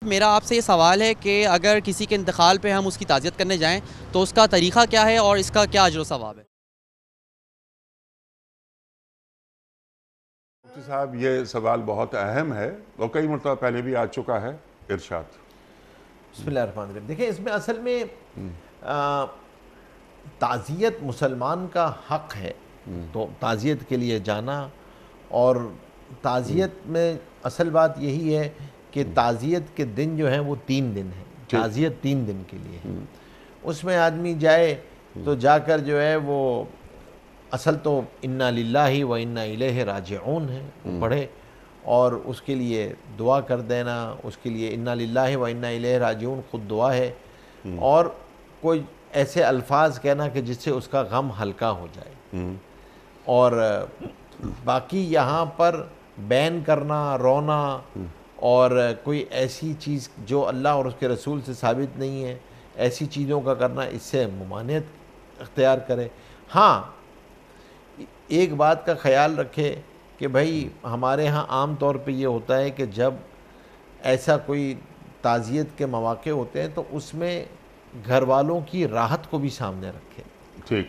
میرا آپ سے یہ سوال ہے کہ اگر کسی کے انتقال پہ ہم اس کی تعزیت کرنے جائیں تو اس کا طریقہ کیا ہے اور اس کا کیا اجر و ثواب ہے؟ مفتی صاحب یہ سوال بہت اہم ہے اور کئی مرتبہ پہلے بھی آ چکا ہے. ارشاد. بسم اللہ الرحمن الرحیم. دیکھیں اس میں اصل میں تعزیت مسلمان کا حق ہے، تو تعزیت کے لیے جانا، اور تعزیت میں اصل بات یہی ہے کہ تعزیت کے دن جو ہیں وہ 3 دن ہیں. تعزیت 3 دن کے لیے ہے. اس میں آدمی جائے تو جا کر جو ہے وہ اصل تو انا للہ و انا الیہ راجعون ہے وہ پڑھے، اور اس کے لیے دعا کر دینا، اس کے لیے انا للہ و انا الیہ راجعون خود دعا ہے، اور کوئی ایسے الفاظ کہنا کہ جس سے اس کا غم ہلکا ہو جائے. اور باقی یہاں پر بین کرنا، رونا اور کوئی ایسی چیز جو اللہ اور اس کے رسول سے ثابت نہیں ہے، ایسی چیزوں کا کرنا، اس سے ممانعت اختیار کرے. ہاں ایک بات کا خیال رکھے کہ بھائی ہمارے ہاں عام طور پہ یہ ہوتا ہے کہ جب ایسا کوئی تعزیت کے مواقع ہوتے ہیں تو اس میں گھر والوں کی راحت کو بھی سامنے رکھے. ٹھیک.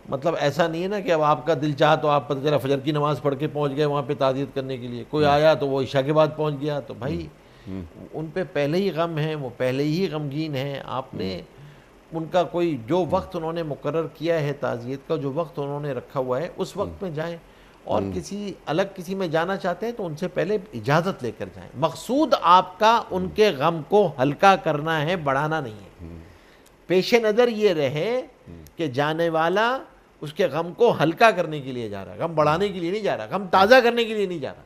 مطلب ایسا نہیں ہے نا کہ اب آپ کا دل چاہا تو آپ پتہ چلا فجر کی نماز پڑھ کے پہنچ گئے وہاں پہ تعزیت کرنے کے لیے، کوئی آیا تو وہ عشاء کے بعد پہنچ گیا، تو بھائی ان پہ پہلے ہی غم ہے، وہ پہلے ہی غمگین ہیں. آپ نے ان کا کوئی جو وقت انہوں نے مقرر کیا ہے تعزیت کا، جو وقت انہوں نے رکھا ہوا ہے اس وقت میں جائیں، اور کسی میں جانا چاہتے ہیں تو ان سے پہلے اجازت لے کر جائیں. مقصود آپ کا ان کے غم کو ہلکا کرنا ہے، بڑھانا نہیں ہے. پیش نظر یہ رہے کہ جانے والا اس کے غم کو ہلکا کرنے کے لیے جا رہا ہے، غم بڑھانے کے لیے نہیں جا رہا، غم تازہ کرنے کے لیے نہیں جا رہا.